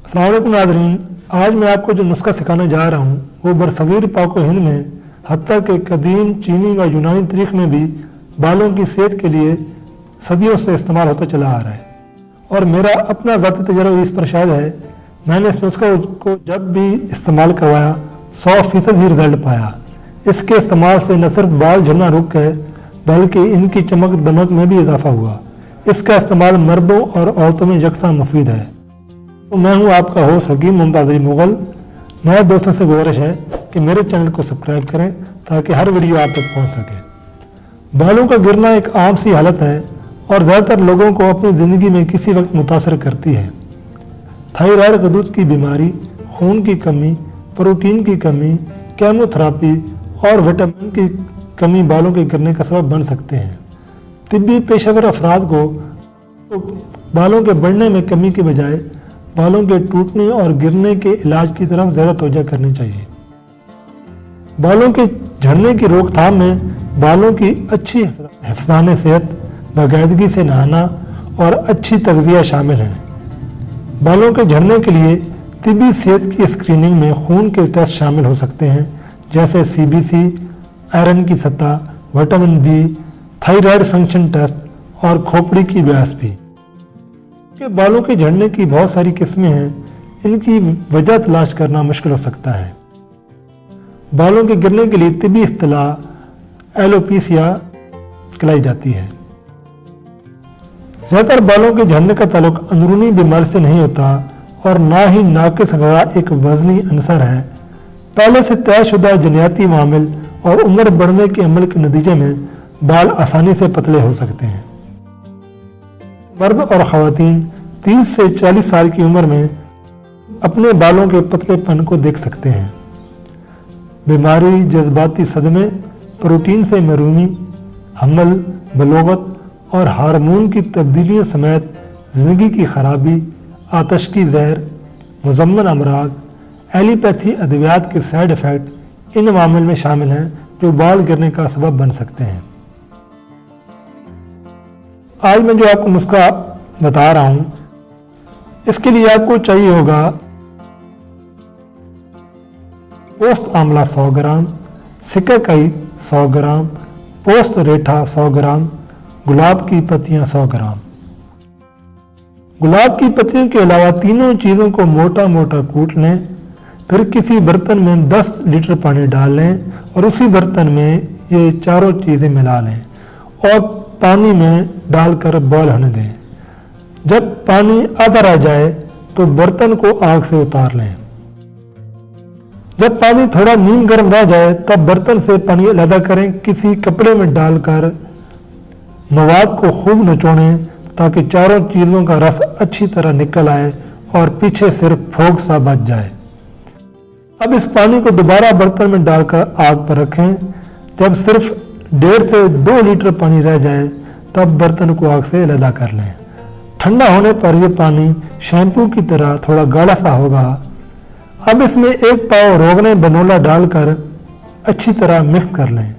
अस्सलाम वालेकुम नाज़रीन, आज मैं आपको जो नुस्खा सिखाने जा रहा हूँ वो बरसगीर पाक हिंद में हत्ता के कदीम चीनी व यूनानी तारीख में भी बालों की सेहत के लिए सदियों से इस्तेमाल होता चला आ रहा है और मेरा अपना ज़ाती तजर्बा इस पर शायद है। मैंने इस नुस्खा को जब भी इस्तेमाल करवाया 100% ही रिजल्ट पाया। इसके इस्तेमाल से न सिर्फ बाल झड़ना रुक गए बल्कि इनकी चमक दमक में भी इजाफा हुआ। इसका इस्तेमाल मर्दों और औरतों में यकसा मुफीद है। तो मैं हूँ आपका होस्ट हकीम मुमताज़ अली मुग़ल। नए दोस्तों से गुजारिश है कि मेरे चैनल को सब्सक्राइब करें ताकि हर वीडियो आप तक पहुँच सके। बालों का गिरना एक आम सी हालत है और ज़्यादातर लोगों को अपनी ज़िंदगी में किसी वक्त मुतासर करती है। थायराइड गदूद की बीमारी, खून की कमी, प्रोटीन की कमी, केमोथेरेपी और विटामिन की कमी बालों के गिरने का सबब बन सकते हैं। तिब्बी पेशेवर अफराद को बालों के बढ़ने में कमी के बजाय बालों के टूटने और गिरने के इलाज की तरफ ज़्यादा तवज्जो करनी चाहिए। बालों के झड़ने की रोकथाम में बालों की अच्छी हिफ्ज़ान सेहत, बाकायदगी से नहाना और अच्छी तग़ज़िया शामिल हैं। बालों के झड़ने के लिए तिब्बी सेहत की स्क्रीनिंग में खून के टेस्ट शामिल हो सकते हैं, जैसे CBC, आयरन की सतह, vitamin B, thyroid function test और खोपड़ी की बायोप्सी। के बालों के झड़ने की बहुत सारी किस्में हैं, इनकी वजह तलाश करना मुश्किल हो सकता है। बालों के गिरने के लिए तिब्बी इस्तिलाह एलोपेशिया कहलाई जाती है। ज़्यादातर बालों के झड़ने का ताल्लुक अंदरूनी बीमारी से नहीं होता और ना ही नाक़िस ग़िज़ा एक वज़नी अंसर है। पहले से तयशुदा जनियाती मामिल और उम्र बढ़ने के अमल के नतीजे में बाल आसानी से पतले हो सकते हैं। मर्द और ख़वातीन 30 से 40 साल की उम्र में अपने बालों के पतलेपन को देख सकते हैं। बीमारी, जज्बाती सदमे, प्रोटीन से महरूमी, हमल, बलोगत और हार्मोन की तब्दीलियों समेत ज़िंदगी की खराबी, आतश की ज़हर, मुज़म्मन अमराज, एलोपैथी अद्वियात के साइड इफ़ेक्ट इन मामलों में शामिल हैं जो बाल गिरने का सबब बन सकते हैं। आज मैं जो आपको नुस्खा बता रहा हूँ इसके लिए आपको चाहिए होगा पोस्त आंवला 100 ग्राम, सिकाकाई 100 ग्राम, पोस्त रेठा 100 ग्राम, गुलाब की पत्तियां 100 ग्राम। गुलाब की पत्तियों के अलावा तीनों चीज़ों को मोटा मोटा कूट लें, फिर किसी बर्तन में 10 लीटर पानी डाल लें और उसी बर्तन में ये चारों चीज़ें मिला लें और पानी में डालकर बॉयल होने दें। जब पानी आधा रह जाए तो बर्तन को आग से उतार लें। जब पानी थोड़ा नीम गर्म रह जाए तब बर्तन से पानी अलग करें। किसी कपड़े में डालकर मवाद को खूब निचोड़ें ताकि चारों चीज़ों का रस अच्छी तरह निकल आए और पीछे सिर्फ फोग सा बच जाए। अब इस पानी को दोबारा बर्तन में डालकर आग पर रखें। जब सिर्फ 1.5 से 2 लीटर पानी रह जाए तब बर्तन को आग से अलग कर लें। ठंडा होने पर यह पानी शैम्पू की तरह थोड़ा गाढ़ा सा होगा। अब इसमें 1 पाव रोगने बनोला डालकर अच्छी तरह मिक्स कर लें।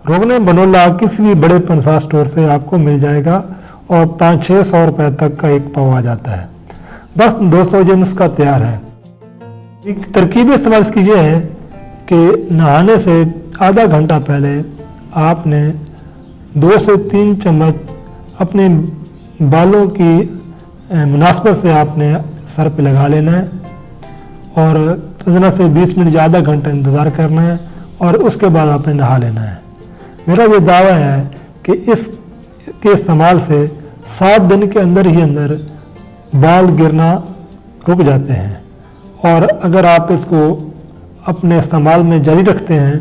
रोगने बनोला किसी भी बड़े पंसार स्टोर से आपको मिल जाएगा और 500-600 रुपये तक का 1 पाव आ जाता है। बस दोस्तों, ये नुस्खा तैयार है। एक तरकीब इस्तेमाल कीजिए है कि नहाने से आधा घंटा पहले आपने 2 से 3 चम्मच अपने बालों की मुनासबत से आपने सर पे लगा लेना है और 15 से 20 मिनट या आधा घंटा इंतज़ार करना है और उसके बाद आपने नहा लेना है। मेरा ये दावा है कि इसके इस्तेमाल से 7 दिन के अंदर ही अंदर बाल गिरना रुक जाते हैं और अगर आप इसको अपने इस्तेमाल में जारी रखते हैं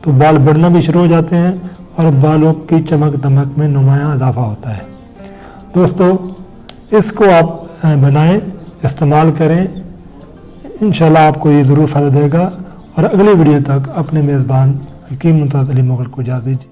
तो बाल बढ़ना भी शुरू हो जाते हैं और बालों की चमक दमक में नुमायाँ इजाफा होता है। दोस्तों, इसको आप बनाएं, इस्तेमाल करें, इंशाल्लाह आपको ये ज़रूर फ़ायदा देगा। और अगली वीडियो तक अपने मेज़बान हकीम मुमताज़ अली मुग़ल को इजाज़त दीजिए।